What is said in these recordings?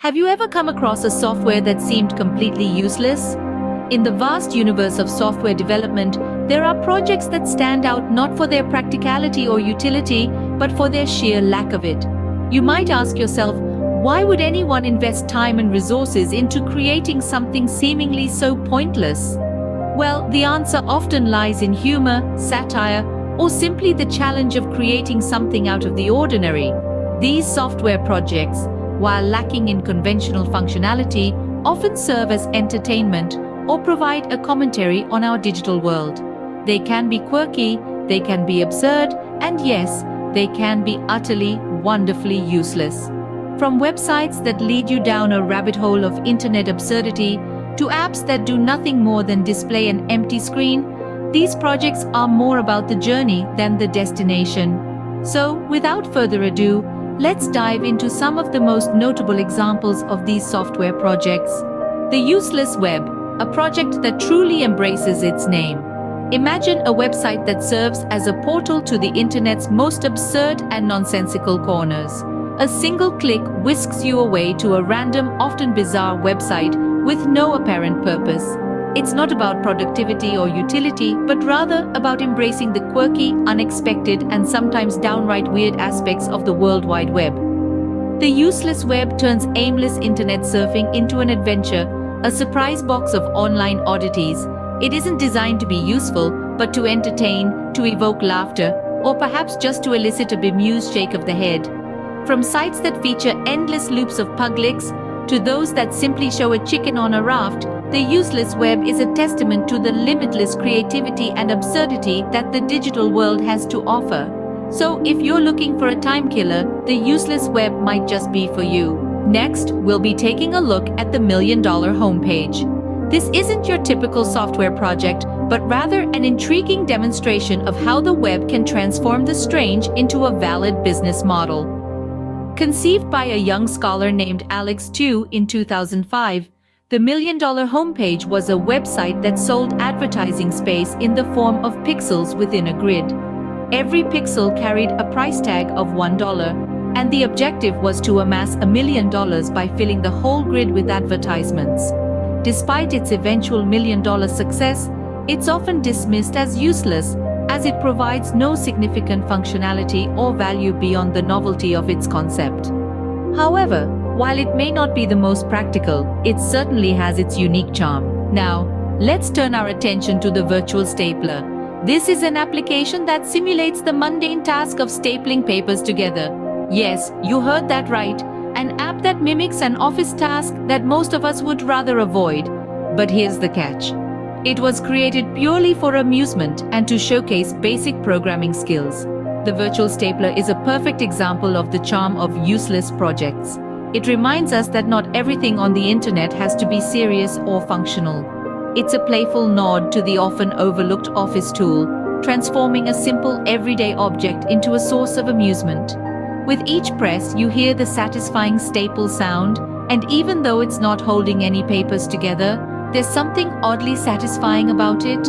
Have you ever come across a software that seemed completely useless? In the vast universe of software development, there are projects that stand out not for their practicality or utility, but for their sheer lack of it. You might ask yourself, why would anyone invest time and resources into creating something seemingly so pointless? Well, the answer often lies in humor, satire, or simply the challenge of creating something out of the ordinary. These software projects, while lacking in conventional functionality, often serve as entertainment or provide a commentary on our digital world. They can be quirky, they can be absurd, and yes, they can be utterly, wonderfully useless. From websites that lead you down a rabbit hole of internet absurdity to apps that do nothing more than display an empty screen, these projects are more about the journey than the destination. So, without further ado, let's dive into some of the most notable examples of these software projects. The useless web, a project that truly embraces its name. Imagine a website that serves as a portal to the internet's most absurd and nonsensical corners. A single click whisks you away to a random, often bizarre website with no apparent purpose. It's not about productivity or utility, but rather about embracing the quirky, unexpected, and sometimes downright weird aspects of the World Wide Web. The useless web turns aimless internet surfing into an adventure, a surprise box of online oddities. It isn't designed to be useful, but to entertain, to evoke laughter, or perhaps just to elicit a bemused shake of the head. From sites that feature endless loops of pug licks, to those that simply show a chicken on a raft, the useless web is a testament to the limitless creativity and absurdity that the digital world has to offer. So, if you're looking for a time killer, the useless web might just be for you. Next, we'll be taking a look at the $1 Million Homepage. This isn't your typical software project, but rather an intriguing demonstration of how the web can transform the strange into a valid business model. Conceived by a young scholar named Alex Tu in 2005, the $1 Million Homepage was a website that sold advertising space in the form of pixels within a grid. Every pixel carried a price tag of $1, and the objective was to amass $1 million by filling the whole grid with advertisements. Despite its eventual $1 million success, it's often dismissed as useless, as it provides no significant functionality or value beyond the novelty of its concept. However, while it may not be the most practical, it certainly has its unique charm. Now, let's turn our attention to the virtual stapler. This is an application that simulates the mundane task of stapling papers together. Yes, you heard that right. An app that mimics an office task that most of us would rather avoid. But here's the catch. It was created purely for amusement and to showcase basic programming skills. The virtual stapler is a perfect example of the charm of useless projects. It reminds us that not everything on the internet has to be serious or functional. It's a playful nod to the often overlooked office tool, transforming a simple everyday object into a source of amusement. With each press, you hear the satisfying staple sound, and even though it's not holding any papers together, there's something oddly satisfying about it.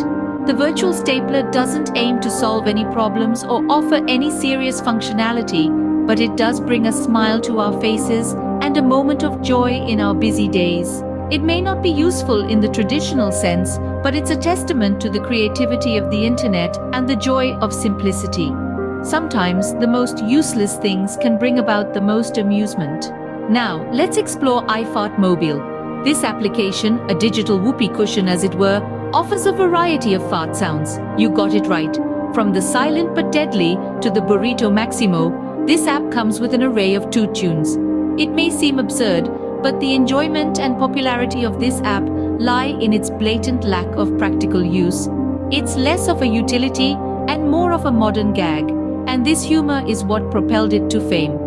The virtual stapler doesn't aim to solve any problems or offer any serious functionality, but it does bring a smile to our faces and a moment of joy in our busy days. It may not be useful in the traditional sense, but it's a testament to the creativity of the internet and the joy of simplicity. Sometimes the most useless things can bring about the most amusement. Now, let's explore iFart Mobile. This application, a digital whoopee cushion as it were, offers a variety of fart sounds. You got it right. From the silent but deadly to the burrito maximo, this app comes with an array of toot tunes. It may seem absurd, but the enjoyment and popularity of this app lie in its blatant lack of practical use. It's less of a utility and more of a modern gag, and this humor is what propelled it to fame.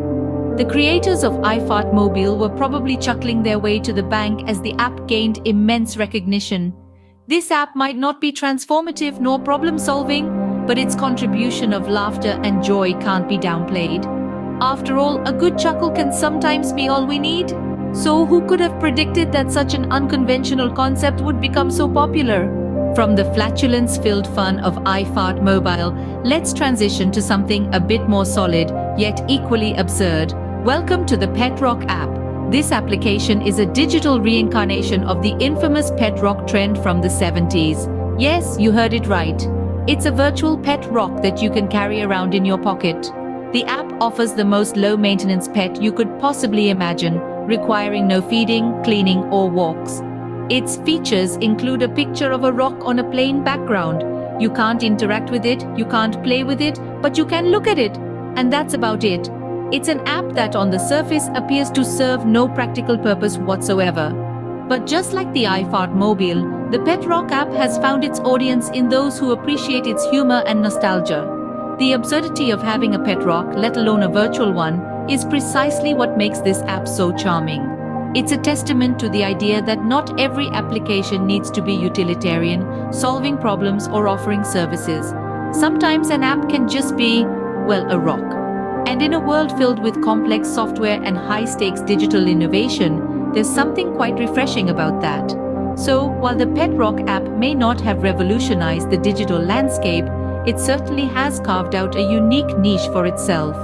The creators of iFart Mobile were probably chuckling their way to the bank as the app gained immense recognition. This app might not be transformative nor problem-solving, but its contribution of laughter and joy can't be downplayed. After all, a good chuckle can sometimes be all we need. So who could have predicted that such an unconventional concept would become so popular? From the flatulence-filled fun of iFart Mobile, let's transition to something a bit more solid, yet equally absurd. Welcome to the Pet Rock app. This application is a digital reincarnation of the infamous pet rock trend from the 70s. Yes, you heard it right. It's a virtual pet rock that you can carry around in your pocket. The app offers the most low-maintenance pet you could possibly imagine, requiring no feeding, cleaning, or walks. Its features include a picture of a rock on a plain background. You can't interact with it, you can't play with it, but you can look at it. And that's about it. It's an app that on the surface appears to serve no practical purpose whatsoever. But just like the iFart mobile, the Pet Rock app has found its audience in those who appreciate its humor and nostalgia. The absurdity of having a pet rock, let alone a virtual one, is precisely what makes this app so charming. It's a testament to the idea that not every application needs to be utilitarian, solving problems or offering services. Sometimes an app can just be, well, a rock. And in a world filled with complex software and high-stakes digital innovation, there's something quite refreshing about that. So, while the Pet Rock app may not have revolutionized the digital landscape, it certainly has carved out a unique niche for itself.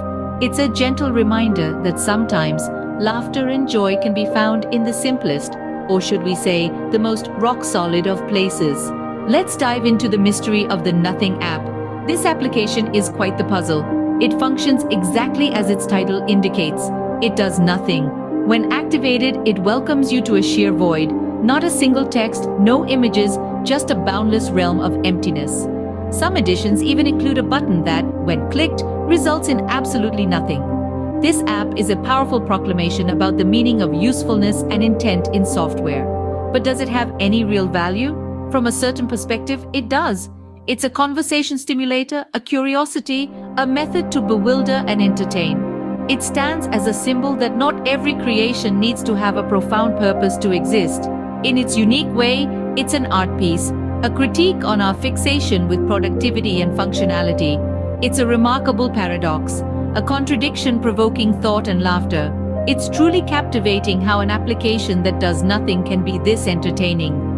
It's a gentle reminder that sometimes laughter and joy can be found in the simplest, or should we say, the most rock-solid of places. Let's dive into the mystery of the Nothing app. This application is quite the puzzle. It functions exactly as its title indicates. It does nothing. When activated, it welcomes you to a sheer void. Not a single text, no images, just a boundless realm of emptiness. Some editions even include a button that, when clicked, results in absolutely nothing. This app is a powerful proclamation about the meaning of usefulness and intent in software. But does it have any real value? From a certain perspective, it does. It's a conversation stimulator, a curiosity, a method to bewilder and entertain. It stands as a symbol that not every creation needs to have a profound purpose to exist. In its unique way, it's an art piece, a critique on our fixation with productivity and functionality. It's a remarkable paradox, a contradiction provoking thought and laughter. It's truly captivating how an application that does nothing can be this entertaining.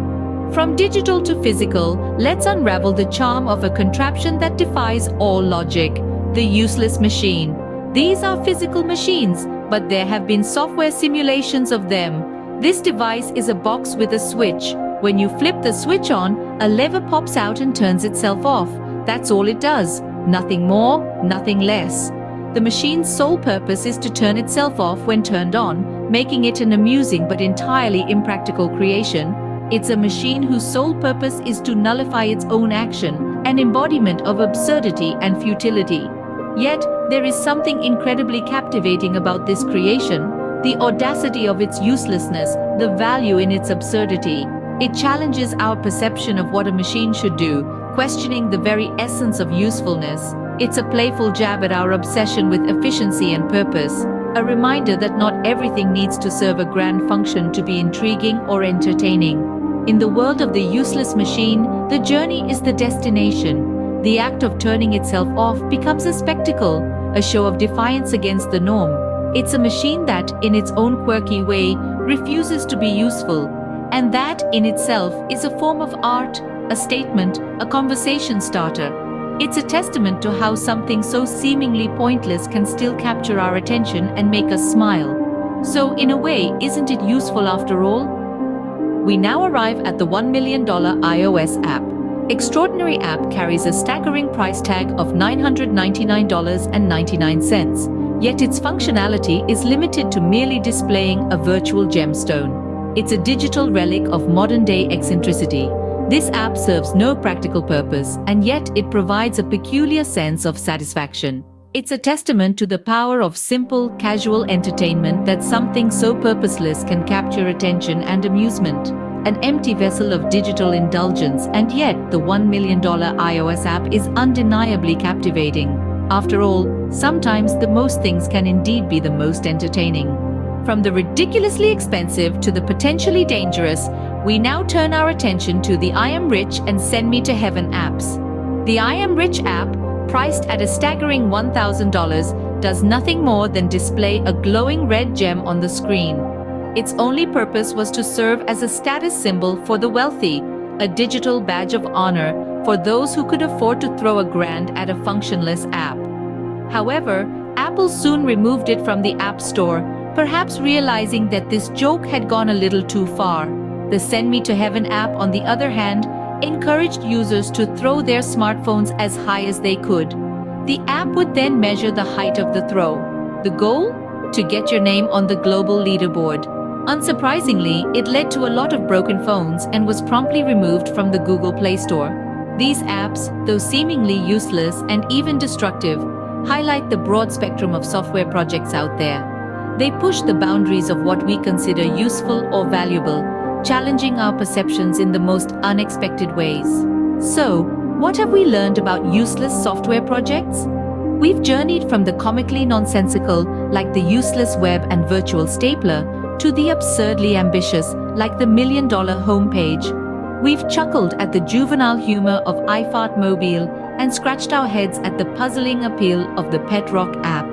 From digital to physical, let's unravel the charm of a contraption that defies all logic, the useless machine. These are physical machines, but there have been software simulations of them. This device is a box with a switch. When you flip the switch on, a lever pops out and turns itself off. That's all it does. Nothing more, nothing less. The machine's sole purpose is to turn itself off when turned on, making it an amusing but entirely impractical creation. It's a machine whose sole purpose is to nullify its own action, an embodiment of absurdity and futility. Yet, there is something incredibly captivating about this creation, the audacity of its uselessness, the value in its absurdity. It challenges our perception of what a machine should do, questioning the very essence of usefulness. It's a playful jab at our obsession with efficiency and purpose, a reminder that not everything needs to serve a grand function to be intriguing or entertaining. In the world of the useless machine, the journey is the destination. The act of turning itself off becomes a spectacle, a show of defiance against the norm. It's a machine that, in its own quirky way, refuses to be useful. And that, in itself, is a form of art, a statement, a conversation starter. It's a testament to how something so seemingly pointless can still capture our attention and make us smile. So, in a way, isn't it useful after all? We now arrive at the $1 million iOS app. Extraordinary app carries a staggering price tag of $999.99, yet its functionality is limited to merely displaying a virtual gemstone. It's a digital relic of modern-day eccentricity. This app serves no practical purpose, and yet it provides a peculiar sense of satisfaction. It's a testament to the power of simple, casual entertainment that something so purposeless can capture attention and amusement. An empty vessel of digital indulgence, and yet the $1 million iOS app is undeniably captivating. After all, sometimes the most things can indeed be the most entertaining. From the ridiculously expensive to the potentially dangerous, we now turn our attention to the I Am Rich and Send Me to Heaven apps. The I Am Rich app, priced at a staggering $1,000, does nothing more than display a glowing red gem on the screen. Its only purpose was to serve as a status symbol for the wealthy, a digital badge of honor for those who could afford to throw a grand at a functionless app. However, Apple soon removed it from the App Store, Perhaps realizing that this joke had gone a little too far, the Send Me to Heaven app, on the other hand, encouraged users to throw their smartphones as high as they could. The app would then measure the height of the throw. The goal? To get your name on the global leaderboard. Unsurprisingly, it led to a lot of broken phones and was promptly removed from the Google Play Store. These apps, though seemingly useless and even destructive, highlight the broad spectrum of software projects out there. They push the boundaries of what we consider useful or valuable, challenging our perceptions in the most unexpected ways. So, what have we learned about useless software projects? We've journeyed from the comically nonsensical, like the useless web and virtual stapler, to the absurdly ambitious, like the $1 million homepage. We've chuckled at the juvenile humor of iFart Mobile and scratched our heads at the puzzling appeal of the Pet Rock app.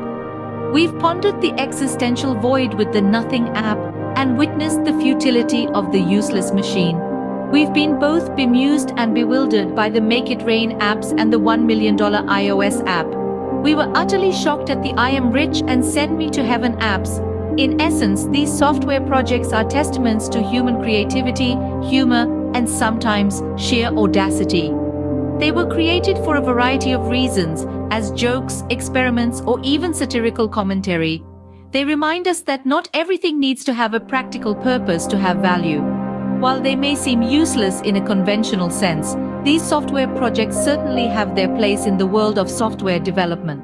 We've pondered the existential void with the Nothing app and witnessed the futility of the useless machine. We've been both bemused and bewildered by the Make It Rain apps and the $1 million iOS app. We were utterly shocked at the I Am Rich and Send Me to Heaven apps. In essence, these software projects are testaments to human creativity, humor, and sometimes sheer audacity. They were created for a variety of reasons, as jokes, experiments, or even satirical commentary. They remind us that not everything needs to have a practical purpose to have value. While they may seem useless in a conventional sense, these software projects certainly have their place in the world of software development.